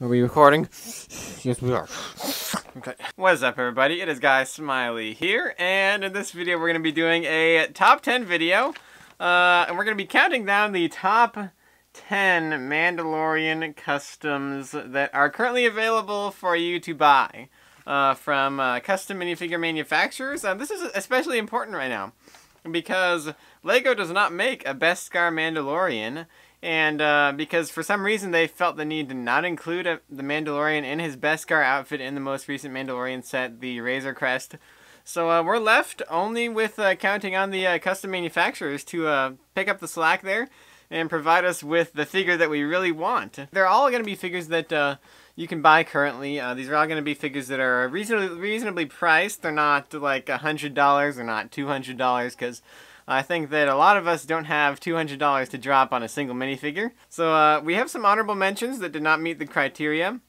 Are we recording? Yes, we are. Okay. What is up, everybody? It is Guy Smiley here, and in this video we're going to be doing a top 10 video. And we're going to be counting down the top 10 Mandalorian customs that are currently available for you to buy from custom minifigure manufacturers. This is especially important right now because LEGO does not make a Beskar Mandalorian. And because for some reason they felt the need to not include the Mandalorian in his Beskar outfit in the most recent Mandalorian set, the Razor Crest. So we're left only with counting on the custom manufacturers to pick up the slack there and provide us with the figure that we really want. They're all going to be figures that you can buy currently. These are all going to be figures that are reasonably priced. They're not like $100, they're not $200, because I think that a lot of us don't have $200 to drop on a single minifigure. So we have some honorable mentions that did not meet the criteria.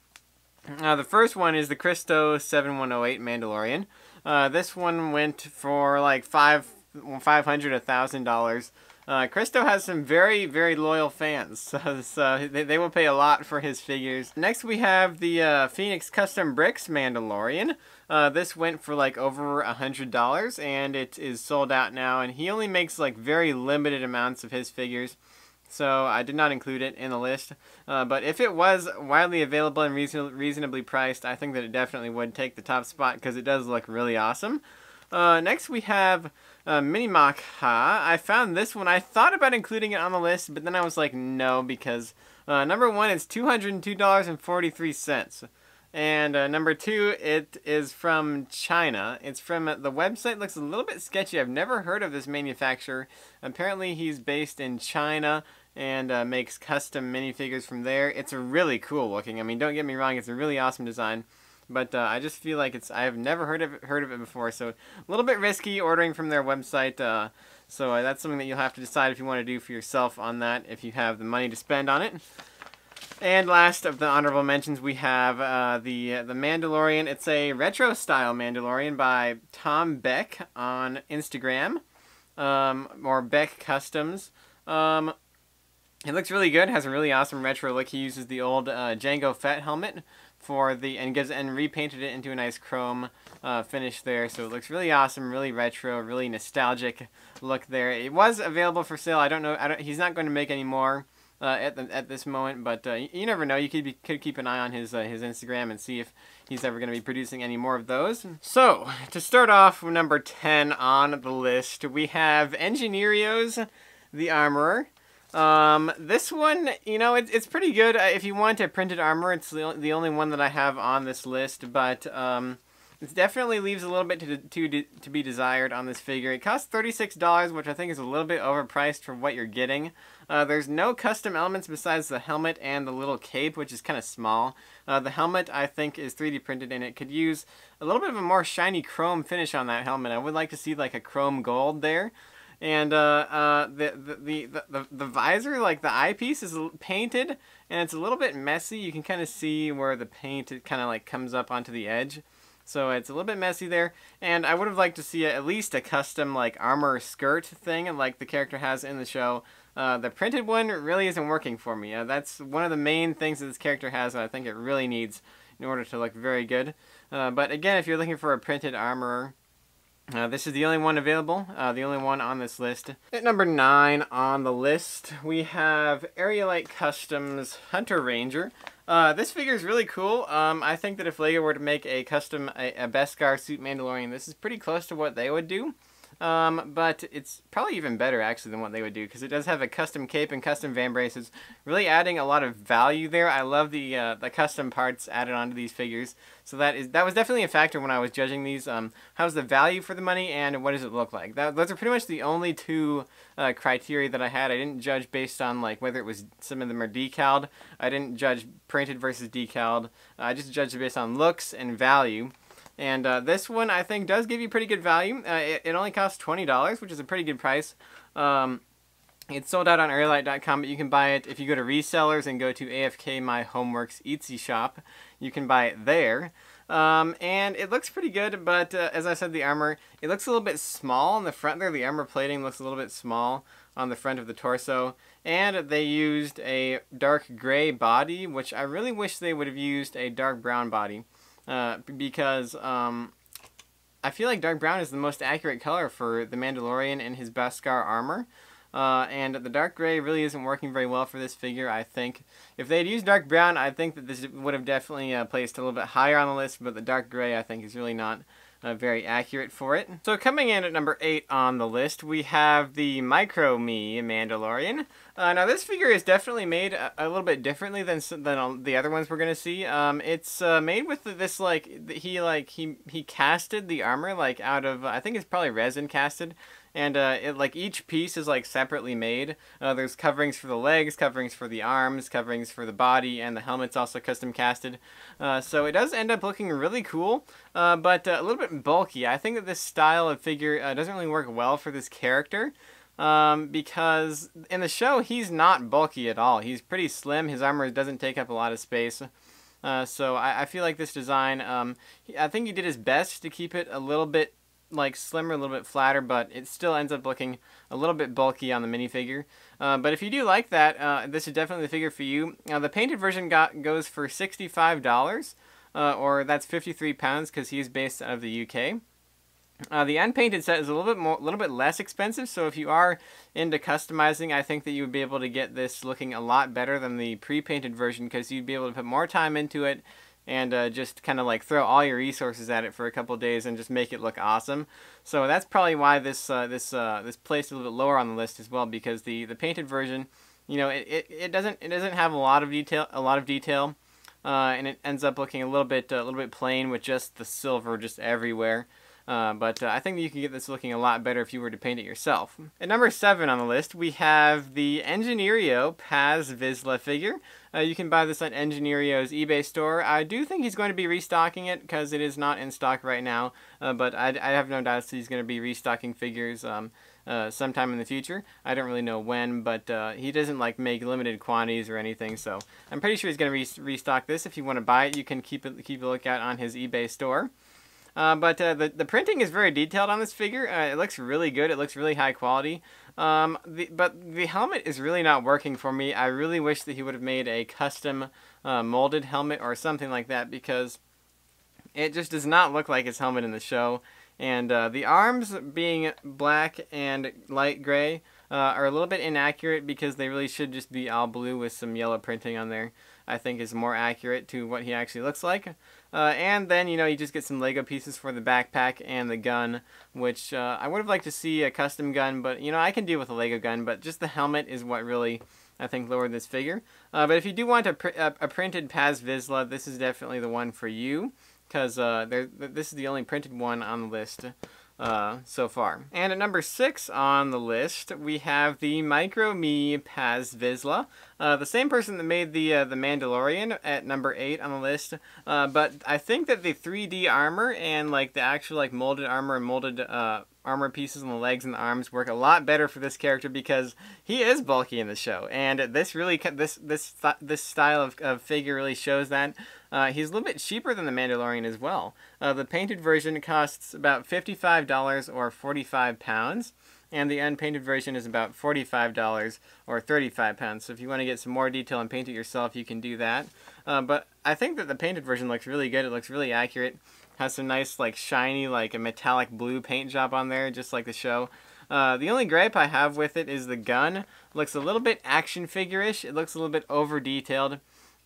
The first one is the Cristo 7108 Mandalorian. This one went for like $500, $1,000. Cristo has some very, very loyal fans, so they will pay a lot for his figures. Next we have the Phoenix Custom Bricks Mandalorian. This went for like over $100, and it is sold out now, and he only makes like very limited amounts of his figures, so I did not include it in the list. But if it was widely available and reasonably priced, I think that it definitely would take the top spot because it does look really awesome. Next we have MiniMOCha. I found this one. I thought about including it on the list, but then I was like, no, because number one, it's $202.43. And number two, it is from China. It's from, the website looks a little bit sketchy. I've never heard of this manufacturer. Apparently he's based in China and makes custom minifigures from there. It's really cool looking. I mean, don't get me wrong, it's a really awesome design. But I just feel like I have never heard of it before, so a little bit risky ordering from their website. So that's something that you'll have to decide if you want to do for yourself on that, if you have the money to spend on it. And last of the honorable mentions, we have the Mandalorian. It's a retro style Mandalorian by Tom Beck on Instagram, or Beck Customs. It looks really good. Has a really awesome retro look. He uses the old Jango Fett helmet and repainted it into a nice chrome finish there. So it looks really awesome, really retro, really nostalgic look there. It was available for sale. I don't know. He's not going to make any more at this moment, but you never know. You could keep an eye on his Instagram and see if he's ever going to be producing any more of those. So to start off with number 10 on the list, we have Engineerios, the Armorer. This one, you know, it's pretty good. If you want a printed armor, it's the only one that I have on this list, but it definitely leaves a little bit to be desired on this figure. It costs $36, which I think is a little bit overpriced for what you're getting. There's no custom elements besides the helmet and the little cape, which is kind of small. The helmet, I think, is 3D printed, and it could use a little bit of a more shiny chrome finish on that helmet. I would like to see like a chrome gold there. And the visor, like the eyepiece, is painted, and it's a little bit messy. You can kind of see where the paint kind of like comes up onto the edge. So it's a little bit messy there, and I would have liked to see at least a custom like armor skirt thing like the character has in the show. The printed one really isn't working for me. That's one of the main things that this character has, and I think it really needs in order to look very good. But again, if you're looking for a printed armorer, this is the only one available, the only one on this list. At number 9 on the list, we have Aerialite Customs Hunter Ranger. This figure is really cool. I think that if LEGO were to make a custom, a Beskar suit Mandalorian, this is pretty close to what they would do. But it's probably even better actually than what they would do, because it does have a custom cape and custom van braces, really adding a lot of value there. I love the custom parts added onto these figures. So that was definitely a factor when I was judging these. How's the value for the money, and what does it look like? Those are pretty much the only two criteria that I had. I didn't judge based on like whether it was, some of them are decaled. I didn't judge printed versus decaled. I just judged based on looks and value. And this one, I think, does give you pretty good value. It only costs $20, which is a pretty good price. It's sold out on earlylight.com, but you can buy it if you go to resellers and go to AFK My Homeworks Etsy shop. You can buy it there. And it looks pretty good, but as I said, the armor, it looks a little bit small on the front there. The armor plating looks a little bit small on the front of the torso. And they used a dark gray body, which I really wish they would have used a dark brown body. Because I feel like dark brown is the most accurate color for the Mandalorian and his Beskar armor. And the dark gray really isn't working very well for this figure, I think. If they had used dark brown, I think that this would have definitely placed a little bit higher on the list, but the dark gray, I think, is really not very accurate for it. So coming in at number 8 on the list, we have the Micro Me Mandalorian. Now this figure is definitely made a little bit differently than the other ones we're gonna see. It's made with this he casted the armor like out of I think it's probably resin casted. And it like each piece is like separately made. There's coverings for the legs, coverings for the arms, coverings for the body, and the helmet's also custom casted. So it does end up looking really cool, but a little bit bulky. I think that this style of figure doesn't really work well for this character. Because in the show he's not bulky at all. He's pretty slim. His armor doesn't take up a lot of space. So I feel like this design, I think he did his best to keep it a little bit like slimmer, a little bit flatter, but it still ends up looking a little bit bulky on the minifigure. But if you do like that, this is definitely the figure for you. The painted version goes for $65, or that's 53 pounds because he's based out of the UK. The unpainted set is a little bit less expensive, so if you are into customizing, I think that you would be able to get this looking a lot better than the pre-painted version because you'd be able to put more time into it and just kind of like throw all your resources at it for a couple days and just make it look awesome. So that's probably why this placed a little bit lower on the list as well, because the painted version, you know, it doesn't have a lot of detail, and it ends up looking a little bit plain with just the silver just everywhere. But I think that you can get this looking a lot better if you were to paint it yourself. At number 7 on the list, we have the Engineerio Paz Vizla figure. You can buy this on Engineerio's eBay store. I do think he's going to be restocking it because it is not in stock right now. But I have no doubts that he's going to be restocking figures sometime in the future. I don't really know when, but he doesn't like make limited quantities or anything. So I'm pretty sure he's going to restock this. If you want to buy it, you can keep a lookout on his eBay store. But the printing is very detailed on this figure. It looks really good. It looks really high quality. But the helmet is really not working for me. I really wish that he would have made a custom molded helmet or something like that, because it just does not look like his helmet in the show. And the arms being black and light gray are a little bit inaccurate because they really should just be all blue with some yellow printing on there. I think is more accurate to what he actually looks like. And then, you know, you just get some Lego pieces for the backpack and the gun, which I would have liked to see a custom gun, but, you know, I can deal with a Lego gun, but just the helmet is what really, I think, lowered this figure. But if you do want a printed Paz Vizla, this is definitely the one for you, because this is the only printed one on the list so far. And at number 6 on the list, we have the Micro Me Paz Vizla. The same person that made the Mandalorian at number 8 on the list. But I think that the 3D armor and like the actual like molded armor and molded armor pieces on the legs and the arms work a lot better for this character because he is bulky in the show, and this really this style of figure really shows that. He's a little bit cheaper than the Mandalorian as well. The painted version costs about $55 or 45 pounds, and the unpainted version is about $45 or 35 pounds. So if you want to get some more detail and paint it yourself, you can do that. But I think that the painted version looks really good. It looks really accurate. Has some nice like shiny like a metallic blue paint job on there, just like the show. The only gripe I have with it is the gun. It looks a little bit action figure-ish. It looks a little bit over detailed.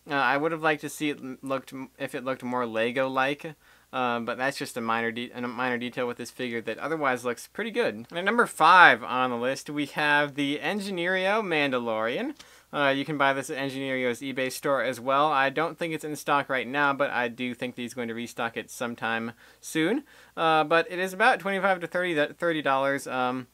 I would have liked to see it if it looked more Lego-like, but that's just a minor detail with this figure that otherwise looks pretty good. And at number 5 on the list, we have the Engineerio Mandalorian. You can buy this at Engineerio's eBay store as well. I don't think it's in stock right now, but I do think that he's going to restock it sometime soon. But it is about $25 to $30.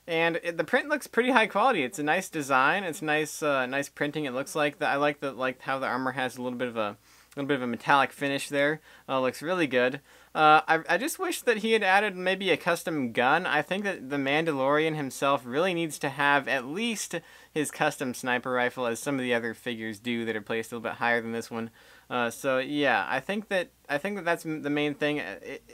And the print looks pretty high quality. It's a nice design. It's nice, nice printing. It looks like I like how the armor has a little bit of little bit of a metallic finish there. Looks really good. I just wish that he had added maybe a custom gun. I think that the Mandalorian himself really needs to have at least his custom sniper rifle, as some of the other figures do that are placed a little bit higher than this one. So yeah, I think that that's the main thing.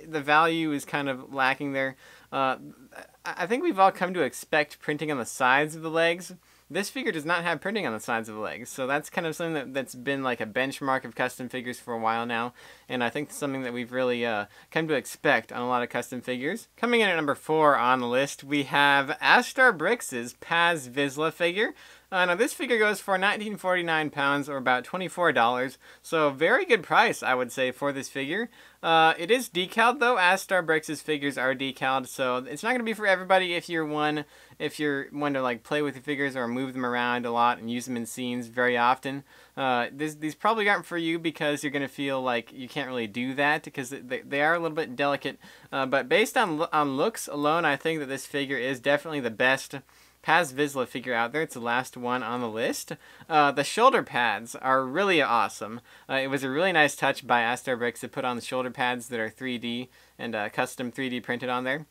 The value is kind of lacking there. I think we've all come to expect printing on the sides of the legs. This figure does not have printing on the sides of the legs, so that's kind of something that's been like a benchmark of custom figures for a while now, and I think it's something that we've really come to expect on a lot of custom figures. Coming in at number 4 on the list, we have Astar Brix's Paz Vizla figure. Now this figure goes for 1949 pounds, or about $24, so very good price, I would say, for this figure. It is decaled though. Astar Brix's figures are decaled, so it's not going to be for everybody if you're one to like play with your figures or move them around a lot and use them in scenes very often. These probably aren't for you because you're going to feel like you can't really do that because they are a little bit delicate. But based on looks alone, I think that this figure is definitely the best Paz Vizla figure out there. It's the last one on the list. The shoulder pads are really awesome. It was a really nice touch by Astar Brix to put on the shoulder pads that are 3D and custom 3D printed on there.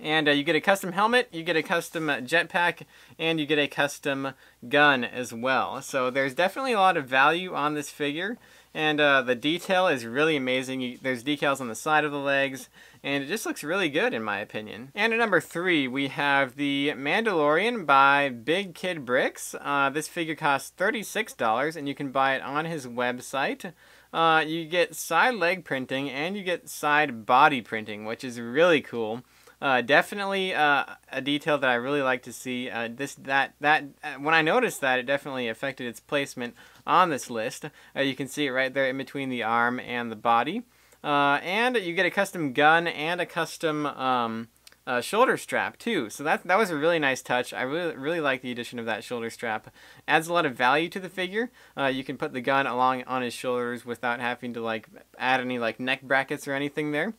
And you get a custom helmet, you get a custom jetpack, and you get a custom gun as well. So there's definitely a lot of value on this figure. And the detail is really amazing. There's decals on the side of the legs, and it just looks really good in my opinion. And at number 3, we have the Mandalorian by Big Kid Bricks. This figure costs $36, and you can buy it on his website. You get side leg printing, and you get side body printing, which is really cool. Definitely a detail that I really like to see. When I noticed that, it definitely affected its placement on this list. You can see it right there in between the arm and the body. And you get a custom gun and a custom shoulder strap too. So that was a really nice touch. I really like the addition of that shoulder strap. Adds a lot of value to the figure. You can put the gun along on his shoulders without having to like add any like neck brackets or anything there.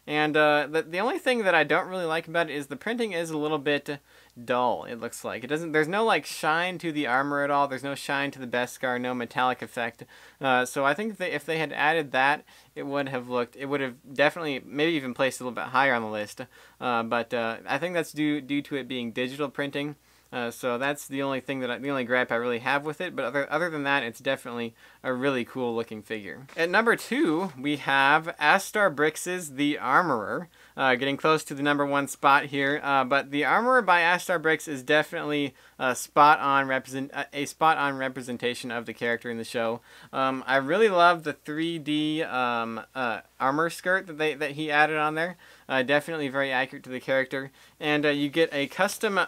And the only thing that I don't really like about it is the printing is a little bit dull, it looks like. There's no like shine to the armor at all. There's no shine to the Beskar, no metallic effect. So I think that if they had added that, it would have definitely maybe even placed a little bit higher on the list. But I think that's due to it being digital printing. So that's the only thing the only gripe I really have with it, but other than that, it's definitely a really cool looking figure. At number 2, we have Astar Brix's The Armorer, getting close to the number 1 spot here, but The Armorer by Astar Brix is definitely a spot-on representation of the character in the show. I really love the 3D armor skirt that he added on there. Definitely very accurate to the character. And you get a custom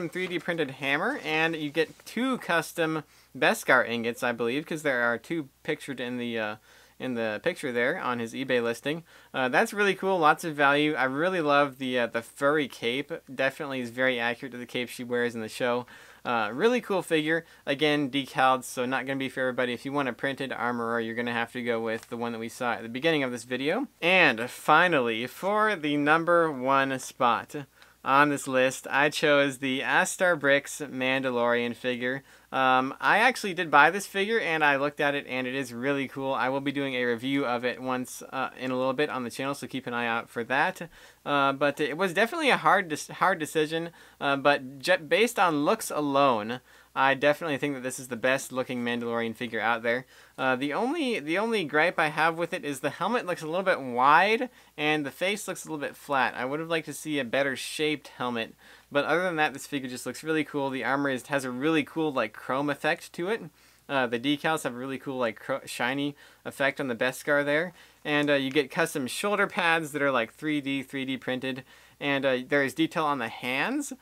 3D printed hammer, and you get 2 custom Beskar ingots, I believe, because there are 2 pictured in the picture there on his eBay listing. That's really cool. Lots of value. I really love the furry cape. Definitely is very accurate to the cape she wears in the show. Really cool figure. Again, decaled, so not going to be for everybody. If you want a printed armorer, you're going to have to go with the one that we saw at the beginning of this video. And finally, for the number 1 spot on this list, I chose the Astar Brix Mandalorian figure. I actually did buy this figure, and I looked at it, and it is really cool. I will be doing a review of it once in a little bit on the channel, so keep an eye out for that. But it was definitely a hard decision, but based on looks alone, I definitely think that this is the best looking Mandalorian figure out there. The only gripe I have with it is the helmet looks a little bit wide and the face looks a little bit flat. I would have liked to see a better shaped helmet, but other than that, this figure just looks really cool. The armor has a really cool like chrome effect to it. The decals have a really cool like shiny effect on the Beskar there, and you get custom shoulder pads that are like 3D printed, and there is detail on the hands.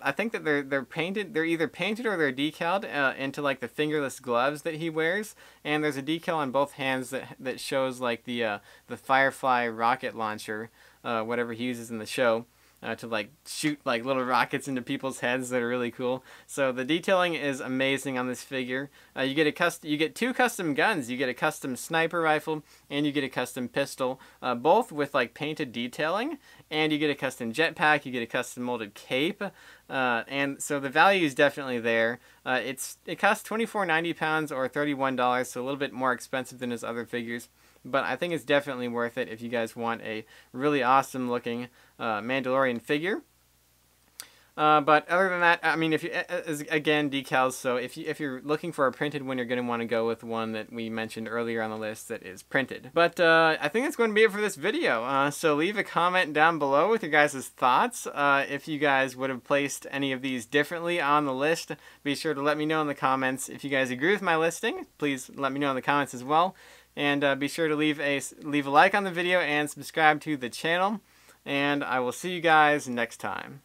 I think that they're painted. They're either painted or they're decaled into like the fingerless gloves that he wears, and there's a decal on both hands that shows like the Firefly rocket launcher, whatever he uses in the show. To like shoot like little rockets into people's heads that are really cool. So the detailing is amazing on this figure. You get 2 custom guns. You get a custom sniper rifle and you get a custom pistol, both with like painted detailing. and you get a custom jetpack, you get a custom molded cape, and so the value is definitely there. It costs £24.90 or $31, so a little bit more expensive than his other figures. But I think it's definitely worth it if you guys want a really awesome looking Mandalorian figure. But other than that, I mean, if you again decals. So if you're looking for a printed one, you're going to want to go with one that we mentioned earlier on the list that is printed. But I think that's going to be it for this video. So leave a comment down below with your guys' thoughts. If you guys would have placed any of these differently on the list, be sure to let me know in the comments. If you guys agree with my listing, please let me know in the comments as well. And be sure to leave a like on the video and subscribe to the channel. And I will see you guys next time.